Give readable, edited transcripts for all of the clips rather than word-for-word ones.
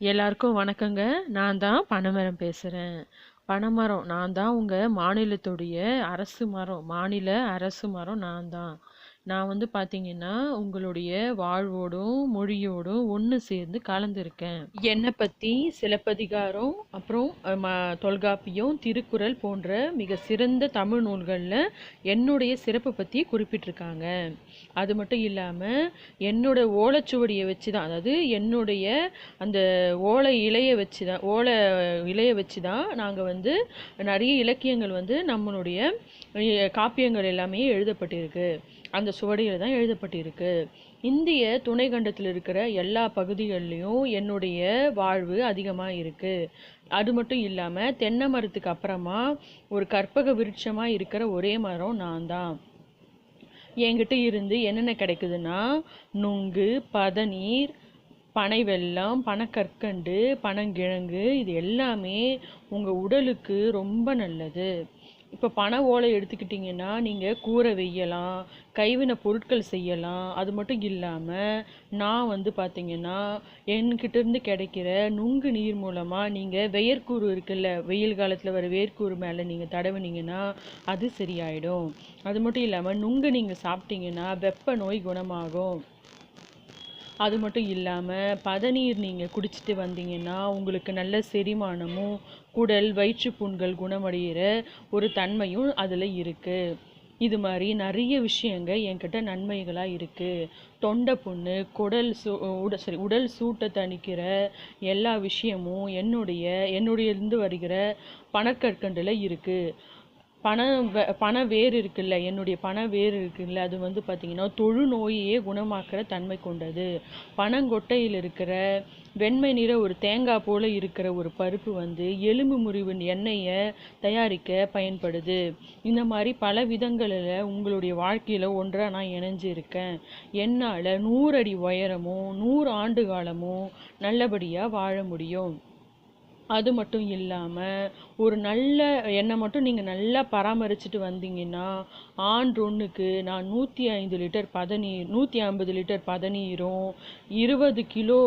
எல்லாருக்கும் வணக்கங்க. நான் தான் பனைமரம் பேசுறேன். பனைமரம் நான் தான் உங்க மாநிலத்துடைய அரசு மரம். மாநில அரசு மரம் நான் தான். நான் வந்து பார்த்தீங்கன்னா, உங்களுடைய வாழ்வோடும், மொழியோடும் ஒண்ணு சேர்ந்து கலந்திருக்கேன். என்னை பத்தி சிலப்பதிகாரம், அப்புறம் தொல்காப்பியம், திருக்குறள் போன்ற மிக சிறந்த தமிழ் நூல்கள்ல என்னுடைய சிறப்பை பத்தி குறிப்பிட்டிருக்காங்க. அது மட்டும் இல்லாம, என்னோட ஓலைச்சுவடியை வச்சு தான், அதாவது என்னுடைய அந்த ஓலை இலையை வச்சு தான் நாங்கள் வந்து நிறைய இலக்கியங்கள் வந்து நம்மளுடைய காப்பியங்கள் எல்லாமே எழுதப்பட்டிருக்கு. அந்த சுவடியில் தான் எழுதப்பட்டிருக்கு. இந்திய துணைக்கண்டத்தில் இருக்கிற எல்லா பகுதிகள்லையும் என்னுடைய வாழ்வு அதிகமாக இருக்கு. அது மட்டும் இல்லாமல் தென்னை மரத்துக்கு அப்புறமா ஒரு கற்பக விருட்சமாக இருக்கிற ஒரே மரம் நான் தான். என்கிட்ட இருந்து என்னென்ன கிடைக்குதுன்னா, நுங்கு, பதநீர், பனை வெல்லம், பனக்கற்கண்டு, பனங்கிழங்கு, இது எல்லாமே உங்கள் உடலுக்கு ரொம்ப நல்லது. இப்போ பனை ஓலை எடுத்துக்கிட்டிங்கன்னா நீங்கள் கூரை வெய்யலாம், கைவினை பொருட்கள் செய்யலாம். அது மட்டும் இல்லாமல் நான் வந்து பார்த்திங்கன்னா என்கிட்டேருந்து கிடைக்கிற நுங்கு நீர் மூலமாக நீங்கள் வெயர்க்கூறு இருக்குல்ல, வெயில் காலத்தில் வர வேர்க்கூறு மேலே நீங்கள் தடவுனீங்கன்னா அது சரியாயிடும். அது மட்டும் இல்லாமல் நுங்கு நீங்கள் சாப்பிட்டீங்கன்னா வெப்ப நோய் குணமாகும். அது மட்டும் இல்லாமல் பதநீர் நீங்கள் குடிச்சிட்டு வந்தீங்கன்னா உங்களுக்கு நல்ல செரிமானமும் குடல் வயிற்றுப்புண்கள் குணமடைகிற ஒரு தன்மையும் அதில் இருக்குது. இது மாதிரி நிறைய விஷயங்க என்கிட்ட நன்மைகளாக இருக்குது. தொண்டை புண்ணு, உடல் சூட்டை தணிக்கிற எல்லா விஷயமும் என்னுடையிருந்து வருகிற பனக்கற்கண்டில் இருக்குது. பனை வேர் இருக்குல்ல, என்னுடைய பனை வேர் இருக்குல்ல, அது வந்து பார்த்திங்கன்னா தொழுநோயையே குணமாக்குற தன்மை கொண்டது. பனங்கொட்டையில் இருக்கிற வெண்மை நிற ஒரு தேங்காய் போல் இருக்கிற ஒரு பருப்பு வந்து எலும்பு முறிவு எண்ணெயை தயாரிக்க பயன்படுது. இந்த மாதிரி பல விதங்களில் உங்களுடைய வாழ்க்கையில் ஒன்றாக நான் இணைஞ்சிருக்கேன். என்னால் 100 அடி உயரமும் 100 ஆண்டு காலமும் நல்லபடியாக வாழ முடியும். அது மட்டும் இல்லாமல் என்னை மட்டும் நீங்கள் நல்லா பராமரிச்சுட்டு வந்தீங்கன்னா ஆண்டொன்றுக்கு நான் 150 லிட்டர் பதநீரும் 20 கிலோ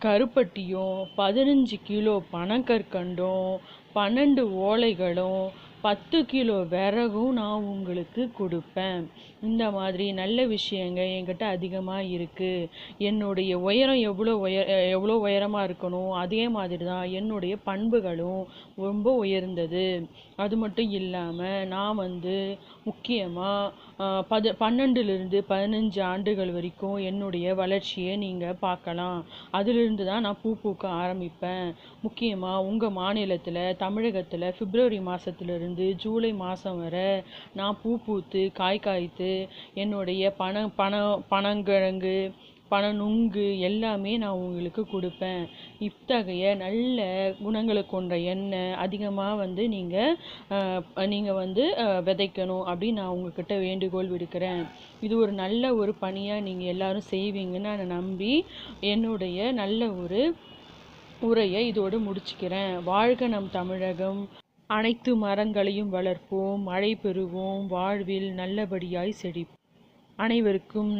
கருப்பட்டியும் 15 கிலோ பனங்கற்கண்டும் 12 ஓலைகளும் 10 கிலோ விறகும் நான் உங்களுக்கு கொடுப்பேன். இந்த மாதிரி நல்ல விஷயங்க என்கிட்ட அதிகமாக இருக்குது. என்னுடைய உயரம் எவ்வளோ உயரமாக இருக்கணும், அதே மாதிரி தான் என்னுடைய பண்புகளும் ரொம்ப உயர்ந்தது. அது மட்டும் இல்லாமல் நான் வந்து முக்கியமாக 12லிருந்து 15 ஆண்டுகள் வரைக்கும் என்னுடைய வளர்ச்சியை நீங்கள் பார்க்கலாம். அதிலிருந்து தான் நான் பூ பூக்க ஆரம்பிப்பேன். முக்கியமாக உங்கள் மாநிலத்தில் தமிழகத்தில் பிப்ரவரி மாதத்துலேருந்து ஜூலை மாதம் வரை நான் பூ பூத்து காய் காய்த்து என்னுடைய பனங்கிழங்கு, பனநுங்கு எல்லாமே நான் உங்களுக்கு கொடுப்பேன். இத்தகைய நல்ல குணங்களை கொண்ட எண்ணெய் அதிகமாக வந்து நீங்கள் வந்து விதைக்கணும் அப்படின்னு நான் உங்ககிட்ட வேண்டுகோள் விடுக்கிறேன். இது ஒரு நல்ல ஒரு பணியாக நீங்கள் எல்லாரும் செய்வீங்கன்னு நான் நம்பி என்னுடைய நல்ல ஒரு உரையை இதோடு முடிச்சுக்கிறேன். வாழ்க நம் தமிழகம். அனைத்து மரங்களையும் வளர்ப்போம், மழை பெறுவோம், வாழ்வில் நல்லபடியாய் செழிப்போம். அனைவருக்கும்